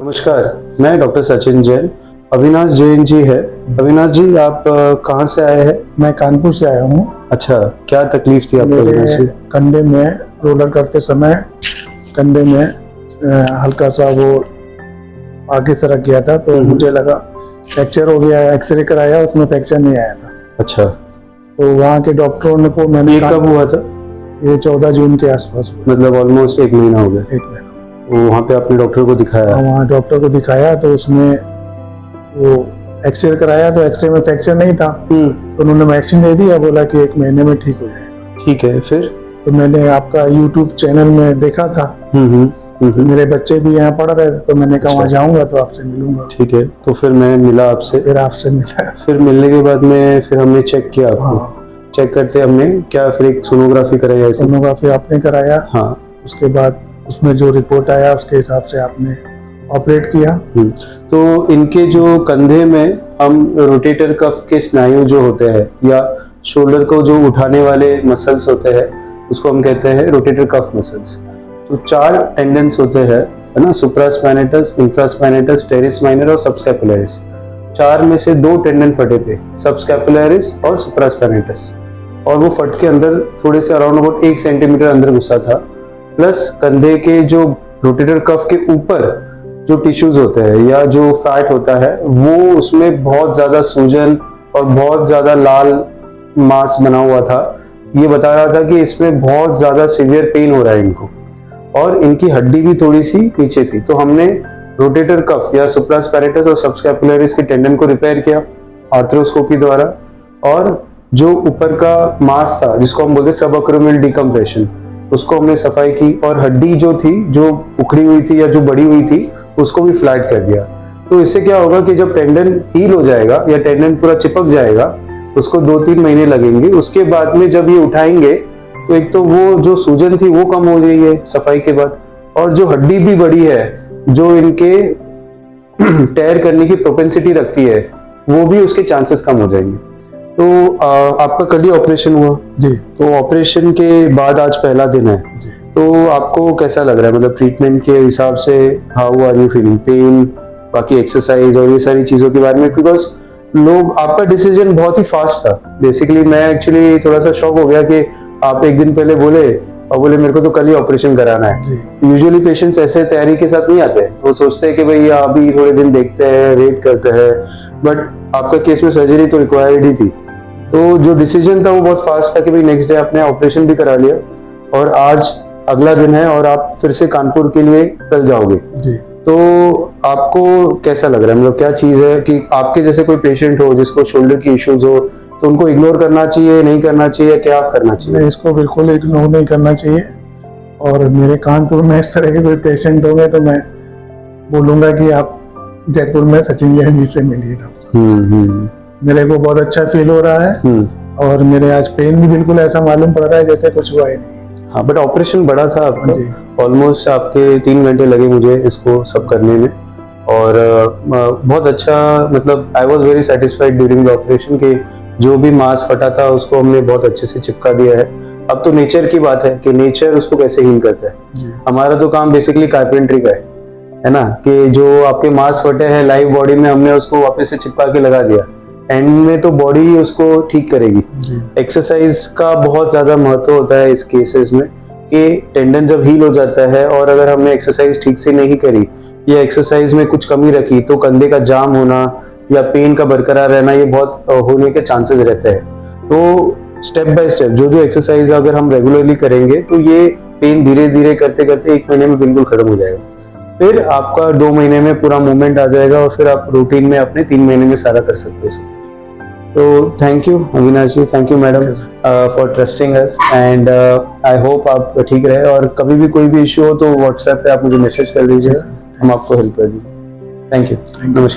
नमस्कार, मैं डॉक्टर सचिन जैन। अविनाश जैन जी है। अविनाश जी, आप कहाँ से आए हैं? मैं कानपुर से आया हूँ। अच्छा, क्या तकलीफ थी आपको अविनाश जी? कंधे में रोलर करते समय कंधे में हल्का सा वो आगे सरक गया था, तो मुझे लगा फ्रैक्चर हो गया है। एक्सरे कराया, उसमें फ्रैक्चर नहीं आया था। अच्छा, तो वहाँ के डॉक्टरों ने को मैंने ये कब हुआ था? ये 14 जून के आसपास हुआ। मतलब ऑलमोस्ट 1 महीना हो गया। 1 महीना। वहाँ पे आपने डॉक्टर को दिखाया? वहाँ डॉक्टर को दिखाया तो उसमें वो एक्सरे कराया, तो एक्सरे में फ्रैक्चर नहीं था। तो उन्होंने मेडिसिन दे दिया, बोला कि 1 महीने में ठीक हो जाएगा। ठीक है, फिर? तो मैंने आपका यूट्यूब चैनल में देखा था। तो मेरे बच्चे भी यहाँ पढ़ रहे थे, तो मैंने कहा वहाँ जाऊंगा तो आपसे मिलूंगा। ठीक है, तो फिर मैं मिला आपसे। फिर आपसे मिला। फिर मिलने के बाद में फिर हमने चेक किया आपको। हाँ। चेक करते हमने क्या, फिर एक सोनोग्राफी कराई थी। सोनोग्राफी आपने कराया। हाँ। उसके बाद उसमें जो रिपोर्ट आया उसके हिसाब से आपने ऑपरेट किया। तो इनके जो कंधे में हम रोटेटर कफ के स्नायु जो होते हैं या शोल्डर को जो उठाने वाले मसल्स होते हैं, उसको हम कहते हैं रोटेटर कफ मसल्स। तो 4 टेंडेंस होते हैं, है ना? सुप्रास्पाइनेटस, इंफ्रास्पाइनेटस, टेरिस माइनर और सबस्कैपुलरिस। 4 में से 2 टेंडन फटे थे, सबस्कैपुलरिस और सुप्रास्पाइनेटस, और वो फट के अंदर थोड़े से अराउंड अबाउट 1 सेंटीमीटर अंदर घुसा था। प्लस कंधे के जो रोटेटर कफ के ऊपर जो टिश्यूज होते हैं या जो फैट होता है, वो उसमें बहुत ज्यादा सूजन और बहुत ज्यादा लाल मांस बना हुआ था। ये बता रहा था कि इसमें बहुत ज्यादा सीवियर पेन हो रहा है इनको, और इनकी हड्डी भी थोड़ी सी नीचे थी। तो हमने रोटेटर कफ या सुप्रास्पाइनेटस और सबस्कैपुलरिस के टेंडन को रिपेयर किया आर्थ्रोस्कोपी द्वारा, और जो ऊपर का मांस था जिसको हम बोलते हैं सबअक्रोमियल डिकम्प्रेशन, उसको हमने सफाई की, और हड्डी जो थी, जो उखड़ी हुई थी या जो बड़ी हुई थी, उसको भी फ्लैट कर दिया। तो इससे क्या होगा कि जब टेंडन हील हो जाएगा या टेंडन पूरा चिपक जाएगा, उसको 2-3 महीने लगेंगे। उसके बाद में जब ये उठाएंगे तो एक तो वो जो सूजन थी वो कम हो गई है सफाई के बाद, और जो हड्डी भी बड़ी है, जो इनके टेयर करने की प्रोपेंसिटी रखती है, वो भी उसके चांसेस कम हो जाएंगे। तो आपका कल ही ऑपरेशन हुआ जी। तो ऑपरेशन के बाद आज पहला दिन है, तो आपको कैसा लग रहा है? मतलब ट्रीटमेंट के हिसाब से how are you feeling? Pain, बाकी एक्सरसाइज और ये सारी चीजों के बारे में, बिकॉज लोग, आपका डिसीजन बहुत ही फास्ट था। बेसिकली मैं एक्चुअली थोड़ा सा शॉक हो गया कि आप 1 दिन पहले बोले और बोले मेरे को तो कल ही ऑपरेशन कराना है। यूजुअली पेशेंट्स ऐसे तैयारी के साथ नहीं आते, वो सोचते हैं कि भाई अभी थोड़े दिन देखते हैं, वेट करते हैं, बट आपका केस में सर्जरी तो रिक्वायर्ड ही थी। तो जो डिसीजन था वो बहुत फास्ट था कि भाई नेक्स्ट डे आपने ऑपरेशन भी करा लिया, और आज अगला दिन है और आप फिर से कानपुर के लिए कल जाओगे। जी। तो आपको कैसा लग रहा है? मतलब क्या चीज है कि आपके जैसे कोई पेशेंट हो जिसको शोल्डर की इश्यूज हो, तो उनको इग्नोर करना चाहिए, नहीं करना चाहिए, क्या करना चाहिए? नहीं, इसको बिल्कुल इग्नोर नहीं करना चाहिए। और मेरे कानपुर में इस तरह के कोई पेशेंट होंगे तो मैं बोलूंगा कि आप जयपुर में सचिन जैन जी से मिलिए डॉक्टर। मेरे को बहुत अच्छा फील हो रहा है, और मेरे आज पेन भी बिल्कुल ऐसा मालूम पड़ रहा है जैसे कुछ हुआ ही नहीं। हाँ, बट ऑपरेशन बड़ा था आपका, ऑलमोस्ट आपके 3 घंटे लगे मुझे इसको सब करने में, और बहुत अच्छा, मतलब I was very satisfied during the operation कि जो भी मांस फटा था उसको हमने बहुत अच्छे से चिपका दिया है। अब तो नेचर की बात है कि नेचर उसको कैसे हील करता है। हमारा तो काम बेसिकली कारपेंट्री का है ना, कि जो आपके मांस फटे हैं लाइव बॉडी में, हमने उसको वापस से चिपका के लगा दिया। एंड में तो बॉडी ही उसको ठीक करेगी। एक्सरसाइज का बहुत ज्यादा महत्व होता है इस केसेस में, कि टेंडन जब हील हो जाता है और अगर हमने एक्सरसाइज ठीक से नहीं करी या एक्सरसाइज में कुछ कमी रखी, तो कंधे का जाम होना या पेन का बरकरार रहना, ये बहुत होने के चांसेस रहते हैं। तो स्टेप बाय स्टेप जो एक्सरसाइज अगर हम रेगुलरली करेंगे, तो ये पेन धीरे धीरे करते करते 1 महीने में बिल्कुल खत्म हो जाएगा। फिर आपका 2 महीने में पूरा मूवमेंट आ जाएगा, और फिर आप रूटीन में अपने 3 महीने में सारा कर सकते हो। तो thank you Avinash ji, thank you madam for trusting us, and I hope आप ठीक रहे, और कभी भी कोई भी इश्यू हो तो व्हाट्सएप पे आप मुझे मैसेज कर दीजिएगा, हम आपको हेल्प कर देंगे। Thank you. नमस्कार।